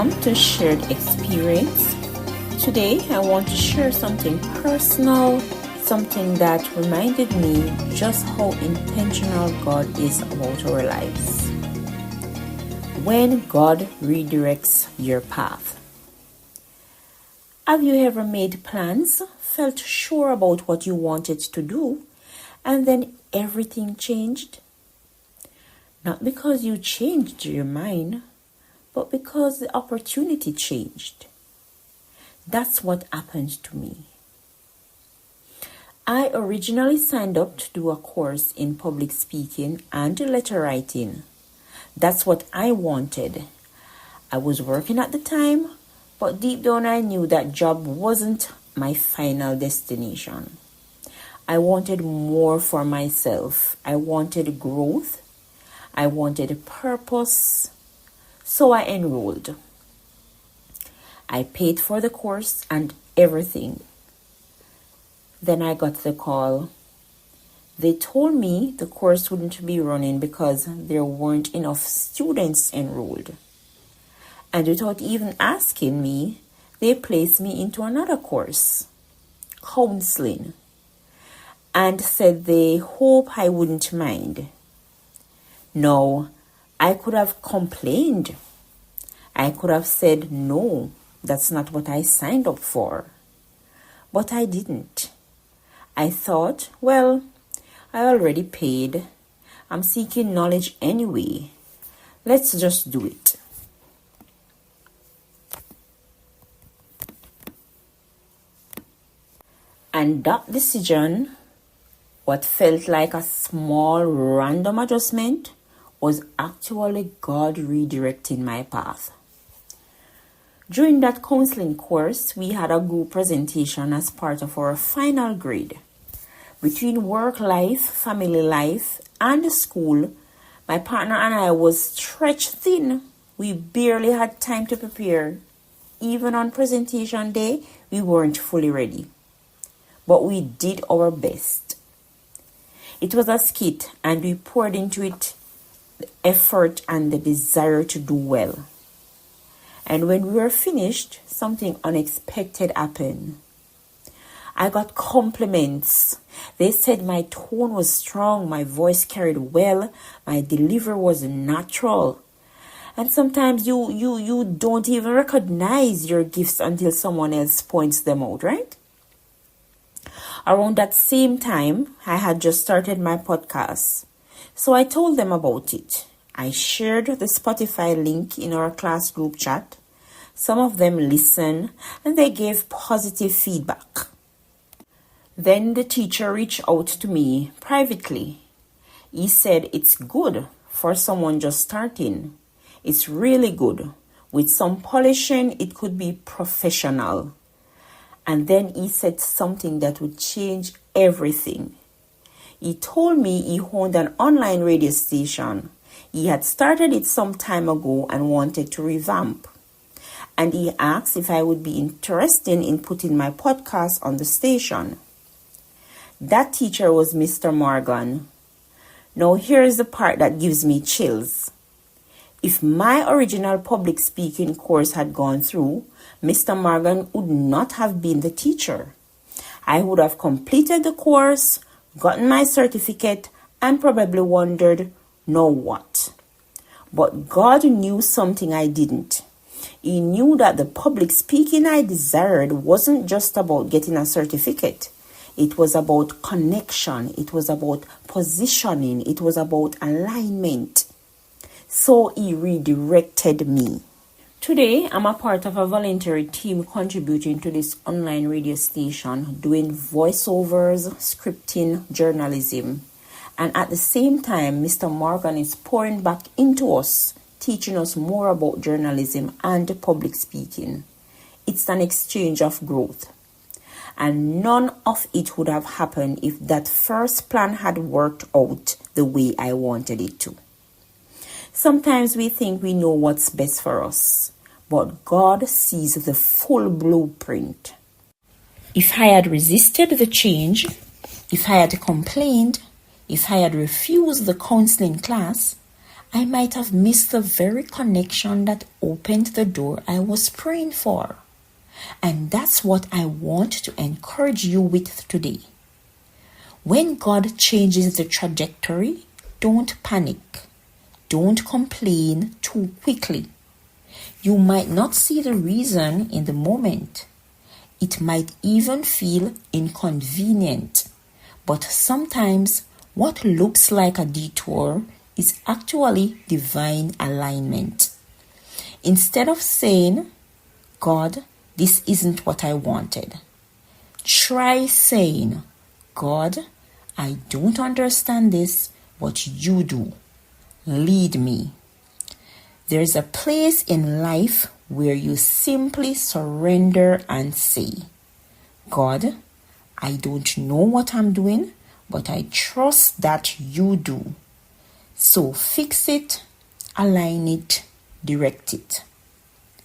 Welcome to Shared Experience. Today I want to share something personal, something that reminded me just how intentional God is about our lives. When God redirects your path. Have you ever made plans, felt sure about what you wanted to do, and then everything changed? Not because you changed your mind, but because the opportunity changed. That's what happened to me. I originally signed up to do a course in public speaking and letter writing. That's what I wanted. I was working at the time, but deep down I knew that job wasn't my final destination. I wanted more for myself. I wanted growth. I wanted purpose. So I enrolled. I paid for the course and everything. Then I got the call. They told me the course wouldn't be running because there weren't enough students enrolled. And without even asking me, they placed me into another course, counseling, and said they hope I wouldn't mind. No, I could have complained. I could have said, no, that's not what I signed up for. But I didn't. I thought, well, I already paid. I'm seeking knowledge anyway. Let's just do it. And that decision, what felt like a small random adjustment, was actually God redirecting my path. During that counseling course, we had a group presentation as part of our final grade. Between work life, family life, and school, my partner and I was stretched thin. We barely had time to prepare. Even on presentation day, we weren't fully ready. But we did our best. It was a skit, and we poured into it the effort and the desire to do well. And when we were finished, something unexpected happened. I got compliments. They said my tone was strong, my voice carried well, my delivery was natural. And sometimes you don't even recognize your gifts until someone else points them out, right? Around that same time, I had just started my podcast. So I told them about it. I shared the Spotify link in our class group chat. Some of them listened and they gave positive feedback. Then the teacher reached out to me privately. He said it's good for someone just starting. It's really good. With some polishing, it could be professional. And then he said something that would change everything. He told me he owned an online radio station. He had started it some time ago and wanted to revamp. And he asked if I would be interested in putting my podcast on the station. That teacher was Mr. Morgan. Now here's the part that gives me chills. If my original public speaking course had gone through, Mr. Morgan would not have been the teacher. I would have completed the course, gotten my certificate, and probably wondered, now what? But God knew something I didn't. He knew that the public speaking I desired wasn't just about getting a certificate. It was about connection. It was about positioning. It was about alignment. So he redirected me. Today, I'm a part of a voluntary team contributing to this online radio station, doing voiceovers, scripting, journalism. And at the same time, Mr. Morgan is pouring back into us, teaching us more about journalism and public speaking. It's an exchange of growth. And none of it would have happened if that first plan had worked out the way I wanted it to. Sometimes we think we know what's best for us, but God sees the full blueprint. If I had resisted the change, if I had complained, if I had refused the counseling class, I might have missed the very connection that opened the door I was praying for. And that's what I want to encourage you with today. When God changes the trajectory, don't panic. Don't complain too quickly. You might not see the reason in the moment. It might even feel inconvenient. But sometimes what looks like a detour is actually divine alignment. Instead of saying, God, this isn't what I wanted, try saying, God, I don't understand this, but you do. Lead me. There's a place in life where you simply surrender and say, God, I don't know what I'm doing, but I trust that you do. So fix it, align it, direct it.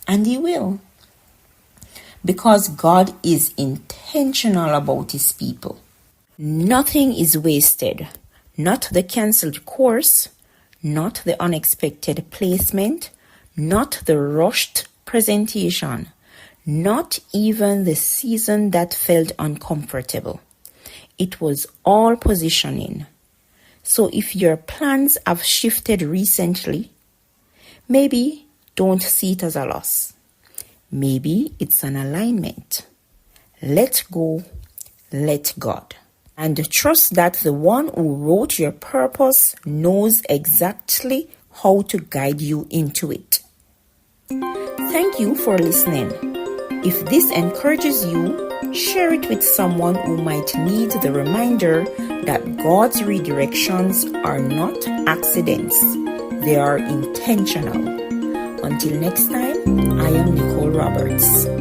And He will. Because God is intentional about His people. Nothing is wasted. Not the cancelled course, not the unexpected placement, not the rushed presentation, not even the season that felt uncomfortable. It was all positioning. So if your plans have shifted recently, maybe don't see it as a loss. Maybe it's an alignment. Let go, let God. And trust that the one who wrote your purpose knows exactly how to guide you into it. Thank you for listening. If this encourages you, share it with someone who might need the reminder that God's redirections are not accidents. They are intentional. Until next time, I am Nicole Roberts.